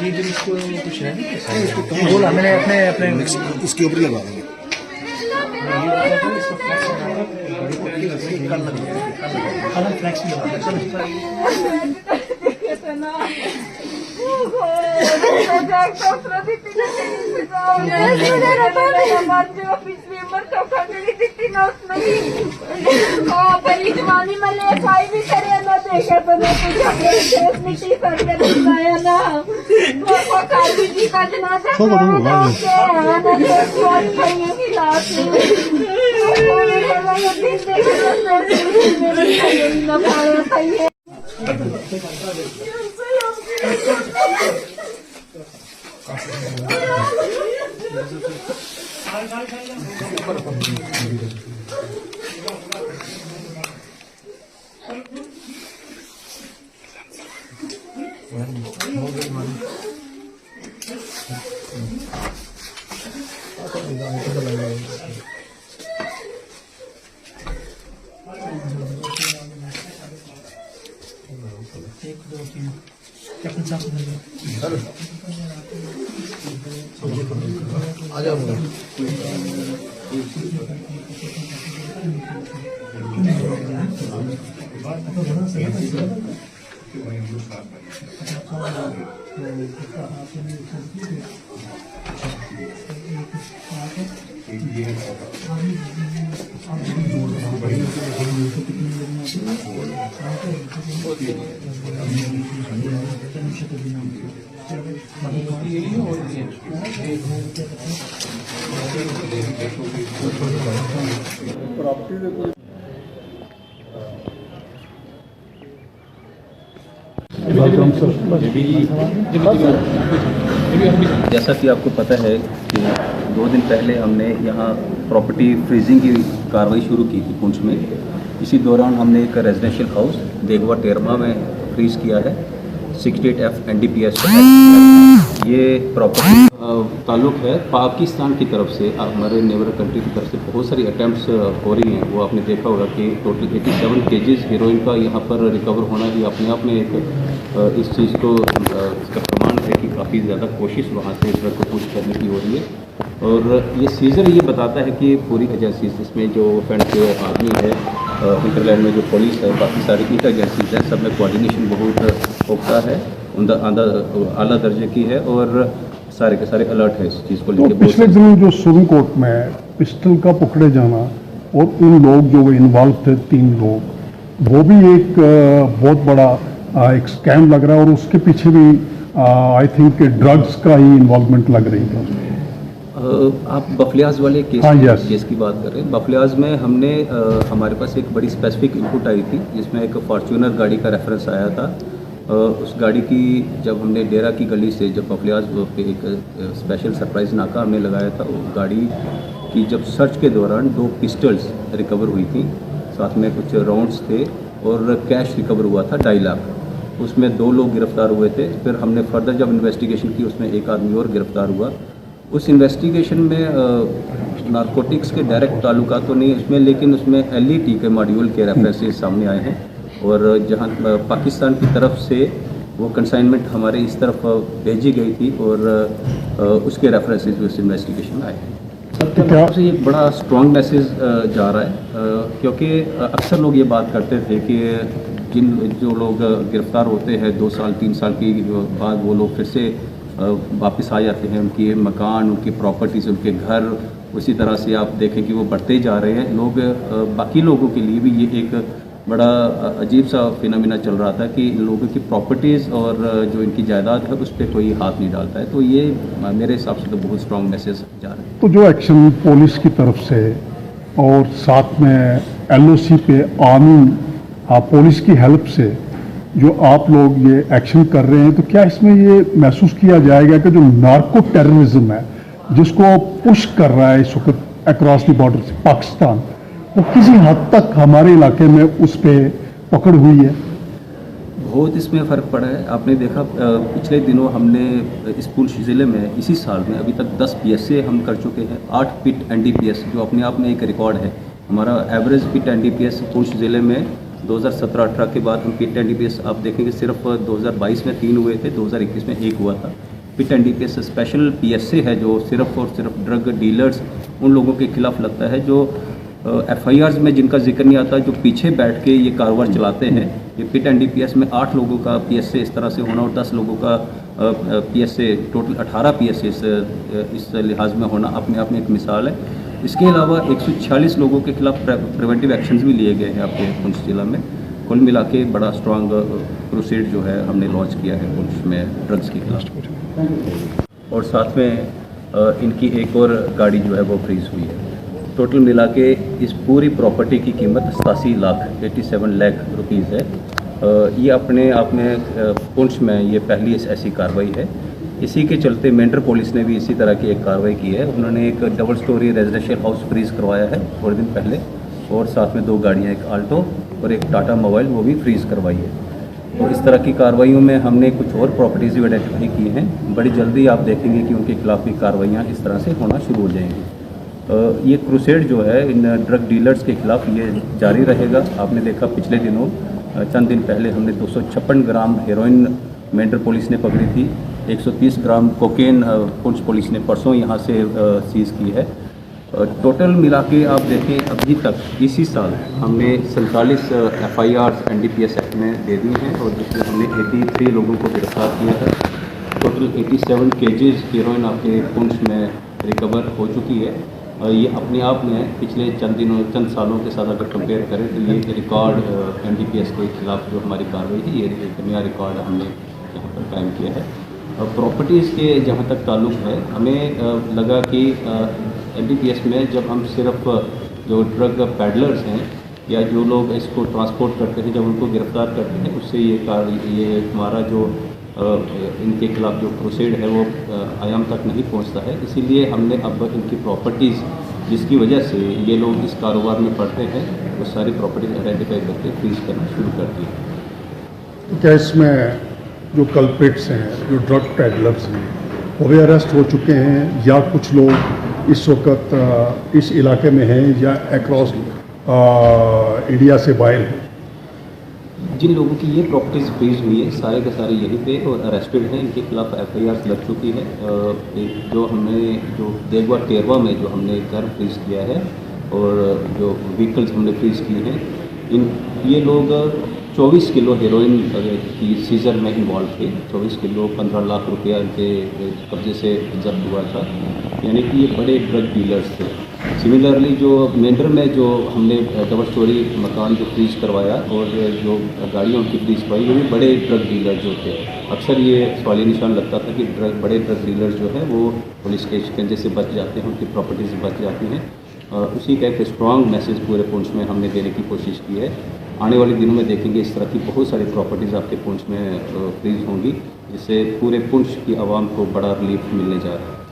ये जो इसको कुछ है इसको बोला मैंने अपने अपने इसके ऊपर लगा देंगे। अलग फ्लैक्स में लगा जवानी में ले पाई भी करे ना देखे तो ना मिट्टी करके दिखाया ना वो काली जी का जनाजा आ जाओ जैसा कि आपको पता है कि 2 दिन पहले हमने यहाँ प्रॉपर्टी फ्रीजिंग की कार्रवाई शुरू की थी पुंछ में। इसी दौरान हमने एक रेजिडेंशियल हाउस देगवा टेरमा में फ्रीज किया है 68F NDPS। ये प्रॉपर्टी ताल्लुक़ है पाकिस्तान की तरफ से, हमारे नेबर कंट्री की तरफ से बहुत सारी अटैम्प्ट्स हो रही हैं। वो आपने देखा होगा कि टोटल 87 केजीज़ हीरोइन का यहाँ पर रिकवर होना ही अपने आप में एक इस चीज़ को इसका प्रमाण है कि काफ़ी ज़्यादा कोशिश वहाँ से ड्रग को पुश करने की हो रही है। और ये सीज़र ये बताता है कि पूरी एजेंसीज इसमें जो फ्रंट के आदमी है, इंटरलैंड में जो पुलिस है, बाकी सारी इंटर एजेंसीज हैं, सब में कोऑर्डिनेशन बहुत पुख्ता है, आला दर्जे की है और सारे के सारे अलर्ट है इस चीज़ को लेकर। तो पिछले दिनों जो सुप्रीम कोर्ट में पिस्टल का पकड़े जाना और उन लोग जो इन्वॉल्व थे 3 लोग, वो भी एक बहुत बड़ा एक स्कैम लग रहा है और उसके पीछे भी आई थिंक ड्रग्स का ही इन्वॉल्वमेंट लग रही है। आप बफलियाज वाले केस, हाँ, yes. केस की बात कर रहे हैं। बफलियाज में हमने हमारे पास एक बड़ी स्पेसिफिक इनपुट आई थी जिसमें एक फॉर्च्यूनर गाड़ी का रेफरेंस आया था। उस गाड़ी की जब हमने डेरा की गली से जब बफलियाज पे एक स्पेशल सरप्राइज नाका हमने लगाया था, वो गाड़ी की जब सर्च के दौरान 2 पिस्टल्स रिकवर हुई थी, साथ में कुछ राउंड्स थे और कैश रिकवर हुआ था 2.5 लाख। उसमें 2 लोग गिरफ्तार हुए थे। फिर हमने फर्दर जब इन्वेस्टिगेशन की उसमें एक आदमी और गिरफ्तार हुआ। उस इन्वेस्टिगेशन में नारकोटिक्स के डायरेक्ट ताल्लुकात तो नहीं उसमें, लेकिन उसमें LET के मॉड्यूल के रेफरेंसेस सामने आए हैं और जहां पाकिस्तान की तरफ से वो कंसाइनमेंट हमारे इस तरफ भेजी गई थी और उसके रेफरेंसेस उस इन्वेस्टिगेशन में आए हैं। सबके तरफ से ये बड़ा स्ट्रॉन्ग मैसेज जा रहा है क्योंकि अक्सर लोग ये बात करते थे कि जो लोग गिरफ्तार होते हैं 2 साल 3 साल के बाद वो लोग फिर से वापस आ जाते हैं, उनके मकान, उनकी प्रॉपर्टीज़, उनके घर उसी तरह से आप देखें कि वो बढ़ते जा रहे हैं। लोग बाकी लोगों के लिए भी ये एक बड़ा अजीब सा फिनोमिना चल रहा था कि लोगों की प्रॉपर्टीज़ और जो इनकी जायदाद है उस पर कोई हाथ नहीं डालता है। तो ये मेरे हिसाब से तो बहुत स्ट्रॉन्ग मैसेज जा रहा है। तो जो एक्शन पुलिस की तरफ से और साथ में LOC पे आर्मी पुलिस की हेल्प से जो आप लोग ये एक्शन कर रहे हैं, तो क्या इसमें ये महसूस किया जाएगा कि जो नार्को टेररिज्म है जिसको पुश कर रहा है इस वक्त अक्रॉस द बॉर्डर से पाकिस्तान, वो किसी हद तक हमारे इलाके में उस पर पकड़ हुई है? बहुत इसमें फ़र्क पड़ा है। आपने देखा पिछले दिनों हमने इस पुंछ ज़िले में इसी साल में अभी तक 10 PSA हम कर चुके हैं। 8 पिट NDPS जो अपने आप में एक रिकॉर्ड है। हमारा एवरेज पिट NDPS पुंछ ज़िले में 2017-18 के बाद हम पिट एनडीपीएस आप देखेंगे सिर्फ 2022 में 3 हुए थे, 2021 में 1 हुआ था। पिट एनडीपीएस स्पेशल पीएसए है जो सिर्फ और सिर्फ ड्रग डीलर्स उन लोगों के खिलाफ लगता है जो एफआईआर्स में जिनका जिक्र नहीं आता, जो पीछे बैठ के ये कारोबार चलाते हैं। ये पिट एनडीपीएस में 8 लोगों का पीएसए इस तरह से होना और 10 लोगों का पीएसए, टोटल 18 पीएसए इस लिहाज में होना अपने आप में एक मिसाल है। इसके अलावा 146 लोगों के खिलाफ प्रिवेंटिव एक्शंस भी लिए गए हैं आपके पुंछ जिला में। कुल मिला के बड़ा स्ट्रांग प्रोसीड जो है हमने लॉन्च किया है पुंछ में ड्रग्स के खिलाफ। और साथ में इनकी एक और गाड़ी जो है वो फ्रीज हुई है। टोटल मिला के इस पूरी प्रॉपर्टी की कीमत 87 लाख 87 लाख रुपीज़ है। ये अपने आप में पुंछ में ये पहली ऐसी कार्रवाई है। इसी के चलते मेंढर पुलिस ने भी इसी तरह की एक कार्रवाई की है। उन्होंने एक double storey residential house freeze करवाया है थोड़े दिन पहले, और साथ में 2 गाड़ियाँ, एक आल्टो और एक टाटा मोबाइल, वो भी फ्रीज करवाई है। तो इस तरह की कार्रवाइयों में हमने कुछ और प्रॉपर्टीज़ भी आइडेंटिफाई की हैं। बड़ी जल्दी आप देखेंगे कि उनके खिलाफ भी कार्रवाइयाँ इस तरह से होना शुरू हो जाएंगी। ये क्रूसेड जो है इन ड्रग डीलर्स के खिलाफ ये जारी रहेगा। आपने देखा पिछले दिनों चंद दिन पहले हमने 256 ग्राम हेरोइन मेंढर पुलिस ने पकड़ी थी। 130 ग्राम कोकेन पुंछ पुलिस ने परसों यहाँ से सीज़ की है। टोटल मिला के आप देखें अभी तक इसी साल हमने 47 एफआईआर एनडीपीएस एक्ट में दे दी हैं, और जिसमें हमने 83 लोगों को गिरफ्तार किया है। टोटल 87 केजेस हीरोइन आपके पुंछ में रिकवर हो चुकी है। ये अपने आप में पिछले चंद सालों के साथ अगर कंपेयर करें तो ये रिकॉर्ड एनडीपीएस के खिलाफ जो हमारी कार्रवाई थी, ये एक नया रिकॉर्ड हमने यहाँ पर कायम किया है। प्रॉपर्टीज़ के जहाँ तक ताल्लुक़ है, हमें लगा कि एनडीपीएस में जब हम सिर्फ जो ड्रग पैडलर्स हैं या जो लोग इसको ट्रांसपोर्ट करते हैं, जब उनको गिरफ्तार करते हैं, उससे ये हमारा जो इनके खिलाफ जो प्रोसीड है वो आयाम तक नहीं पहुंचता है। इसीलिए हमने अब इनकी प्रॉपर्टीज़ जिसकी वजह से ये लोग इस कारोबार में पड़ते हैं, वो सारी प्रॉपर्टीज़ आइडेंटिफाई करके फ्रीज करना शुरू कर दी। तो क्या इसमें जो कल्प्रिट्स हैं, जो ड्रग पैडलर्स हैं, वो भी अरेस्ट हो चुके हैं, या कुछ लोग इस वक्त इस इलाके में हैं या अक्रॉस इंडिया से बाहर हैं? जिन लोगों की ये प्रॉपर्टीज़ फ्रीज हुई है सारे के सारे यहीं पे और अरेस्टेड हैं। इनके खिलाफ एफआईआर लग चुकी है। जो हमने जो देगवा टेरवा में जो हमने घर फ्रीज किया है और जो व्हीकल्स हमने फ्रीज किए हैं, ये लोग 24 किलो हेरोइन की सीजर में इन्वॉल्व थे। 24 किलो 15 लाख रुपया इनके कब्जे से जब्त हुआ था, यानी कि ये बड़े ड्रग डीलर्स थे। सिमिलरली जो मेंढर में जो हमने डबल स्टोरी मकान जो फ्रीज करवाया और जो गाड़ियाँ उनकी फ्रीज करवाई, ये भी बड़े ड्रग डीलर जो थे। अक्सर ये सवालिया निशान लगता था कि बड़े ड्रग डीलर जो है वो पुलिस के शिकंजे से बच जाते हैं, उनकी प्रॉपर्टीज बच जाती हैं। उसी का एक स्ट्रॉन्ग मैसेज पूरे पुंछ में हमने देने की कोशिश की है। आने वाले दिनों में देखेंगे इस तरह की बहुत सारी प्रॉपर्टीज़ आपके पुंछ में फ्रीज होंगी, जिससे पूरे पुंछ की आवाम को बड़ा रिलीफ मिलने जा रहा है।